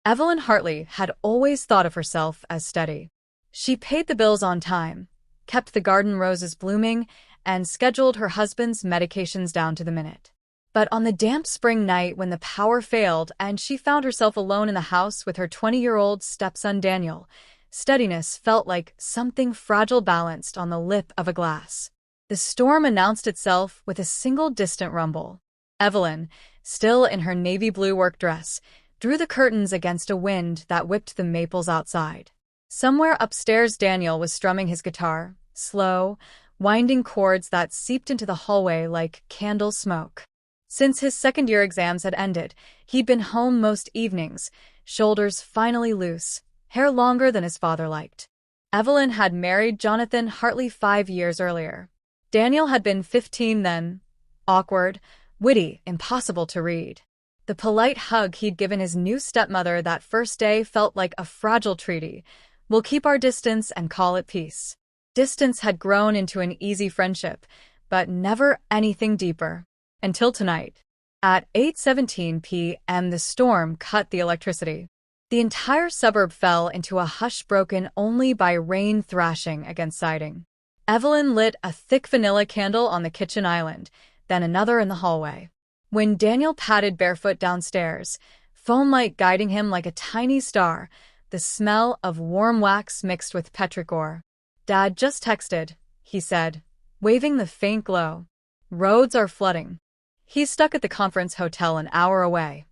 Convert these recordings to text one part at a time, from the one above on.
Evelyn Hartley had always thought of herself as steady. She paid the bills on time, kept the garden roses blooming, and scheduled her husband's medications down to the minute. But on the damp spring night when the power failed and she found herself alone in the house with her 20-year-old stepson Daniel, steadiness felt like something fragile balanced on the lip of a glass. The storm announced itself with a single distant rumble. Evelyn, still in her navy blue work dress, drew the curtains against a wind that whipped the maples outside. Somewhere upstairs Daniel was strumming his guitar, slow, winding chords that seeped into the hallway like candle smoke. Since his second-year exams had ended, he'd been home most evenings, shoulders finally loose, hair longer than his father liked. Evelyn had married Jonathan Hartley 5 years earlier. Daniel had been 15 then, awkward, witty, impossible to read. The polite hug he'd given his new stepmother that first day felt like a fragile treaty. We'll keep our distance and call it peace. Distance had grown into an easy friendship, but never anything deeper. Until tonight. At 8:17 p.m. the storm cut the electricity. The entire suburb fell into a hush broken only by rain thrashing against siding. Evelyn lit a thick vanilla candle on the kitchen island, then another in the hallway. When Daniel padded barefoot downstairs, foam light guiding him like a tiny star, the smell of warm wax mixed with petrichor. "Dad just texted," he said, waving the faint glow. "Roads are flooding. He's stuck at the conference hotel an hour away."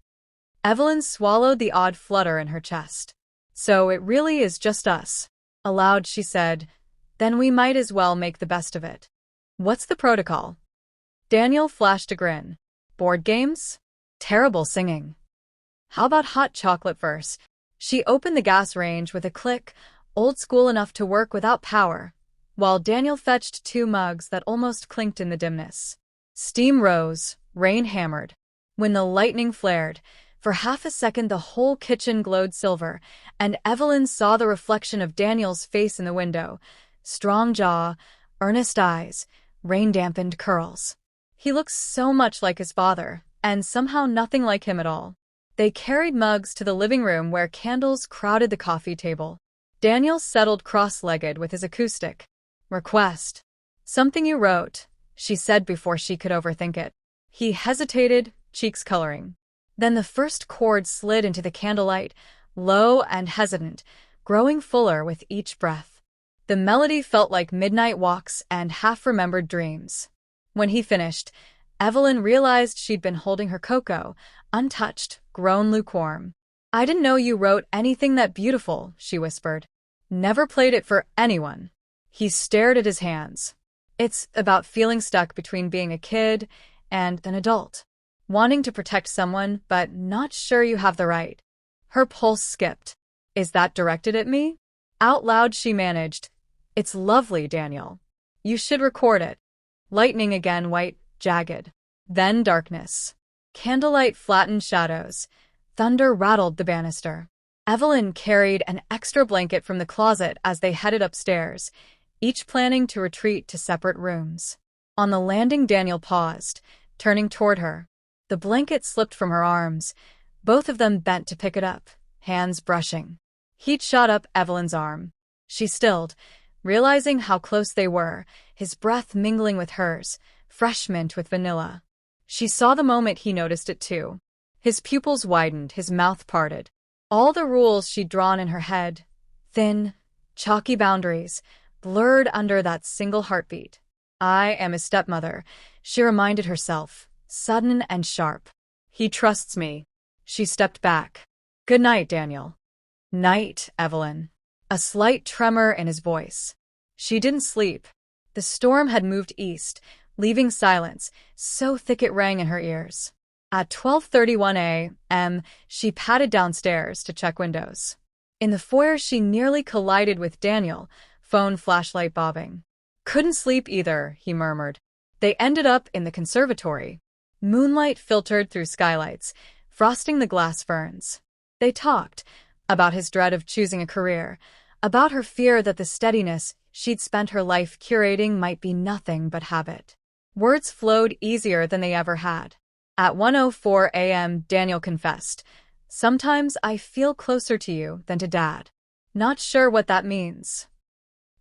Evelyn swallowed the odd flutter in her chest. "So it really is just us." Aloud she said, "Then we might as well make the best of it." "What's the protocol?" Daniel flashed a grin. "Board games? Terrible singing. How about hot chocolate first?" She opened the gas range with a click, old school enough to work without power, while Daniel fetched 2 mugs that almost clinked in the dimness. Steam rose, rain hammered. When the lightning flared, for half a second the whole kitchen glowed silver, and Evelyn saw the reflection of Daniel's face in the window. Strong jaw, earnest eyes, rain-dampened curls. He looked so much like his father, and somehow nothing like him at all. They carried mugs to the living room where candles crowded the coffee table. Daniel settled cross-legged with his acoustic. "Request. Something you wrote," she said before she could overthink it. He hesitated, cheeks coloring. Then the first chord slid into the candlelight, low and hesitant, growing fuller with each breath. The melody felt like midnight walks and half-remembered dreams. When he finished, Evelyn realized she'd been holding her cocoa, untouched, grown lukewarm. "I didn't know you wrote anything that beautiful," she whispered. "Never played it for anyone." He stared at his hands. "It's about feeling stuck between being a kid and an adult. Wanting to protect someone, but not sure you have the right." Her pulse skipped. "Is that directed at me?" Out loud she managed, "It's lovely, Daniel. You should record it." Lightning again, white, jagged. Then darkness. Candlelight flattened shadows. Thunder rattled the banister. Evelyn carried an extra blanket from the closet as they headed upstairs, each planning to retreat to separate rooms. On the landing Daniel paused, turning toward her. The blanket slipped from her arms. Both of them bent to pick it up, hands brushing. He'd shot up Evelyn's arm. She stilled, realizing how close they were, his breath mingling with hers, fresh mint with vanilla. She saw the moment he noticed it too. His pupils widened, his mouth parted. All the rules she'd drawn in her head, thin, chalky boundaries, blurred under that single heartbeat. "I am his stepmother," she reminded herself, sudden and sharp. "He trusts me." She stepped back. "Good night, Daniel." "Night, Evelyn." A slight tremor in his voice. She didn't sleep. The storm had moved east, leaving silence, so thick it rang in her ears. At 12:31 a.m., she padded downstairs to check windows. In the foyer she nearly collided with Daniel, phone flashlight bobbing. "Couldn't sleep either," he murmured. They ended up in the conservatory. Moonlight filtered through skylights, frosting the glass ferns. They talked about his dread of choosing a career, about her fear that the steadiness she'd spent her life curating might be nothing but habit. Words flowed easier than they ever had. At 1:04 a.m., Daniel confessed, Sometimes I feel closer to you than to Dad. Not sure what that means.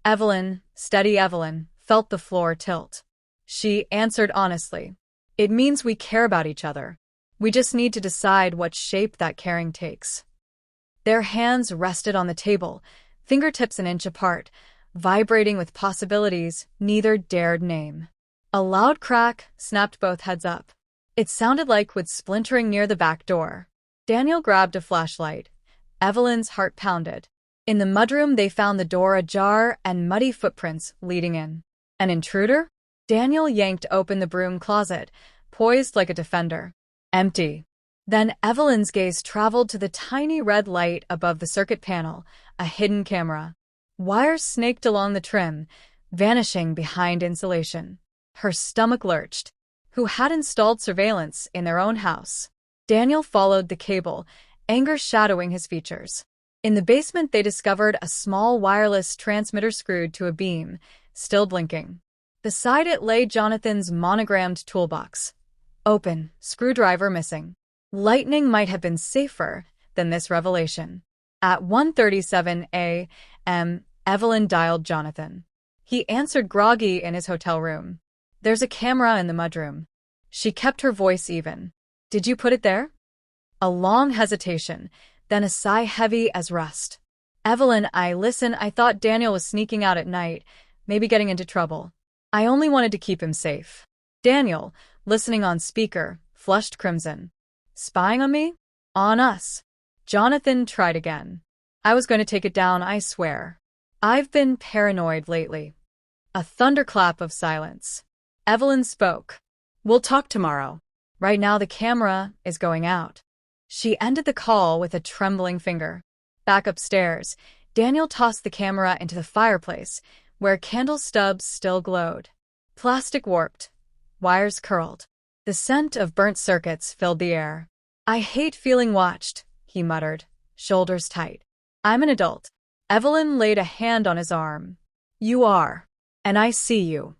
Evelyn, steady Evelyn, felt the floor tilt. She answered honestly. It means we care about each other. We just need to decide what shape that caring takes. Their hands rested on the table, fingertips an inch apart, vibrating with possibilities neither dared name. A loud crack snapped both heads up. It sounded like wood splintering near the back door. Daniel grabbed a flashlight. Evelyn's heart pounded. In the mudroom, they found the door ajar and muddy footprints leading in. An intruder? Daniel yanked open the broom closet, poised like a defender. Empty. Then Evelyn's gaze traveled to the tiny red light above the circuit panel, a hidden camera. Wires snaked along the trim, vanishing behind insulation. Her stomach lurched. Who had installed surveillance in their own house? Daniel followed the cable, anger shadowing his features. In the basement, they discovered a small wireless transmitter screwed to a beam, still blinking. Beside it lay Jonathan's monogrammed toolbox. Open, screwdriver missing. Lightning might have been safer than this revelation. At 1:37 a.m., Evelyn dialed Jonathan. He answered groggy in his hotel room. There's a camera in the mudroom. She kept her voice even. Did you put it there? A long hesitation, then a sigh heavy as rust. Evelyn, I thought Daniel was sneaking out at night, maybe getting into trouble. I only wanted to keep him safe. Daniel, listening on speaker, flushed crimson. Spying on me? On us. Jonathan tried again. I was going to take it down, I swear. I've been paranoid lately. A thunderclap of silence. Evelyn spoke. We'll talk tomorrow. Right now the camera is going out. She ended the call with a trembling finger. Back upstairs, Daniel tossed the camera into the fireplace, where candle stubs still glowed. Plastic warped. Wires curled. The scent of burnt circuits filled the air. I hate feeling watched, he muttered, shoulders tight. I'm an adult. Evelyn laid a hand on his arm. You are. And I see you.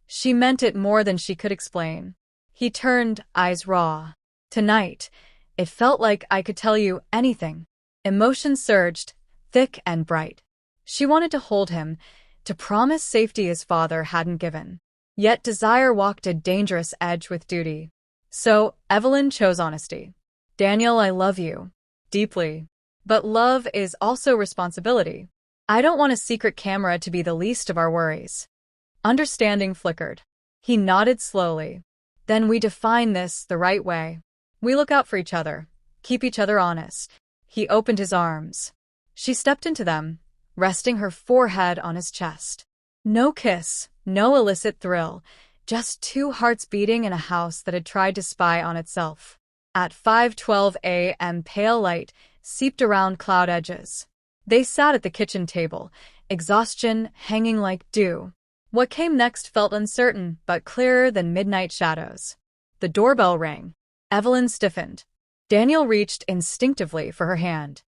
She meant it more than she could explain. He turned, eyes raw. Tonight, it felt like I could tell you anything. Emotion surged, thick and bright. She wanted to hold him, to promise safety his father hadn't given. Yet desire walked a dangerous edge with duty. So, Evelyn chose honesty. Daniel, I love you. Deeply. But love is also responsibility. I don't want a secret camera to be the least of our worries. Understanding flickered. He nodded slowly. Then we define this the right way. We look out for each other, keep each other honest. He opened his arms. She stepped into them, resting her forehead on his chest. No kiss, no illicit thrill, just two hearts beating in a house that had tried to spy on itself. At 5:12 a.m., pale light seeped around cloud edges. They sat at the kitchen table, exhaustion hanging like dew. What came next felt uncertain, but clearer than midnight shadows. The doorbell rang. Evelyn stiffened. Daniel reached instinctively for her hand.